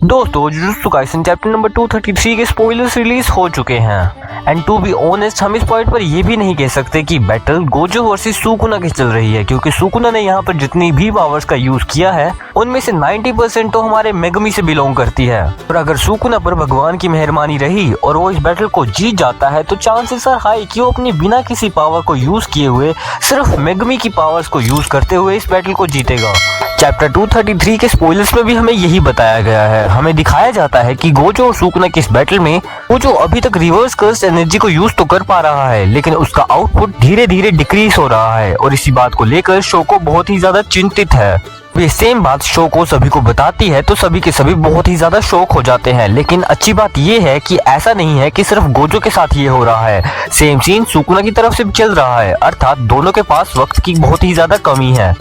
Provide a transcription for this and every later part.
दोस्तों jujutsu Kaisen chapter number 233 के spoilers release हो चुके हैं एंड टू बी ऑनेस्ट हम इस पॉइंट पर ये भी नहीं कह सकते कि बैटल गोजो वर्सेस सुकुना की चल रही है, क्योंकि सुकुना ने यहाँ पर जितनी भी पावर्स का यूज किया है उनमें से 90% तो हमारे मेगमी से बिलोंग करती है। और अगर सुकुना पर भगवान की मेहरबानी रही और वो इस बैटल को जीत जाता है तो चांसेस आर हाई कि वो अपनी बिना किसी पावर को यूज किए हुए सिर्फ मेगमी की पावर्स को यूज करते हुए इस बैटल को जीतेगा। चैप्टर 233 के स्पॉयलर्स में भी हमें यही बताया गया है। हमें दिखाया जाता है कि गोजो और सुकुना के इस बैटल में गोजो अभी तक रिवर्स कर्स एनर्जी को यूज तो कर पा रहा है, लेकिन उसका आउटपुट धीरे धीरे डिक्रीज हो रहा है और इसी बात को लेकर शोको बहुत ही ज्यादा चिंतित है। ये सेम बात शोको सभी को बताती है तो सभी के सभी बहुत ही ज्यादा शॉक हो जाते हैं। लेकिन अच्छी बात ये है कि ऐसा नहीं है कि सिर्फ गोजो के साथ ये हो रहा है, सेम सीन सुकुना की तरफ से भी चल रहा है, अर्थात दोनों के पास वक्त की बहुत ही ज्यादा कमी है।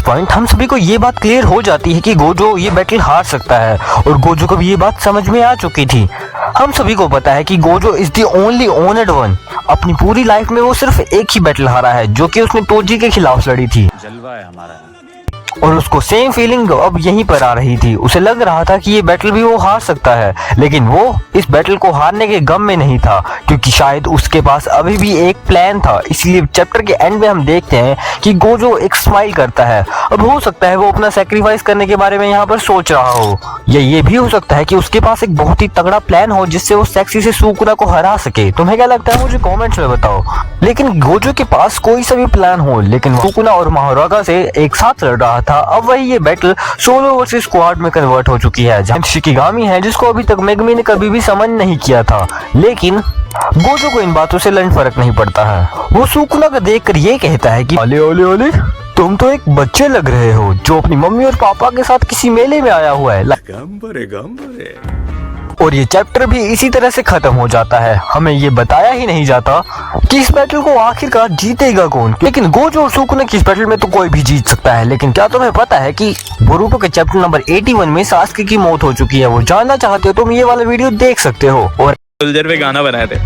पॉइंट हम सभी को ये बात क्लियर हो जाती है कि गोजो ये बैटल हार सकता है और गोजो को भी ये बात समझ में आ चुकी थी। हम सभी को पता है कि Gojo is the only honoured one. अपनी पूरी लाइफ में वो सिर्फ एक ही बैटल हारा है जो कि उसने टोजी के खिलाफ लड़ी थी। जलवा है हमारा और उसको सेम फीलिंग अब यहीं पर आ रही थी। उसे लग रहा था कि ये बैटल भी वो हार सकता है, लेकिन वो इस बैटल को हारने के गम में नहीं था, क्योंकि शायद उसके पास अभी भी एक प्लान था। इसलिए चैप्टर के एंड में हम देखते हैं कि गोजो एक स्माइल करता है। अब हो सकता है वो अपना सेक्रीफाइस करने के बारे में यहाँ पर सोच रहा हो, या ये भी हो सकता है कि उसके पास एक बहुत ही तगड़ा प्लान हो जिससे वो सेक्सी से सुकुना को हरा सके। तुम्हें क्या लगता है मुझे कमेंट्स में बताओ। लेकिन गोजो के पास कोई सा भी प्लान हो, लेकिन सुकुना और माहोरागा से एक साथ लड़ रहा था। अब वही ये बैटल सोलो वर्सेस स्क्वाड में कन्वर्ट हो चुकी है, जहां शिकिगामी है जिसको अभी तक मेगमी ने कभी भी समन नहीं किया था। लेकिन गोजो को इन बातों से लंड फर्क नहीं पड़ता है। वो सुकुना को देखकर ये कहता है कि ओले ओले ओले, तुम तो एक बच्चे लग रहे हो जो अपनी मम्मी और पापा के साथ किसी मेले में आया हुआ है। गंबरे और ये चैप्टर भी इसी तरह से खत्म हो जाता है। हमें ये बताया ही नहीं जाता कि इस बैटल को आखिरकार जीतेगा कौन। लेकिन गोजो और सुकुना की इस बैटल में तो कोई भी जीत सकता है। लेकिन क्या तुम्हें पता है कि बोरुतो के चैप्टर नंबर 81 में सास्के की मौत हो चुकी है। वो जानना चाहते हो तुम ये वाला वीडियो देख सकते हो। और सोल्जर पे गाना बनाए थे,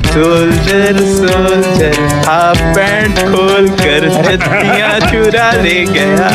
सोल्जर सोल्जर हाफ पैंट खोल कर छत्तियां चुरा ले गया।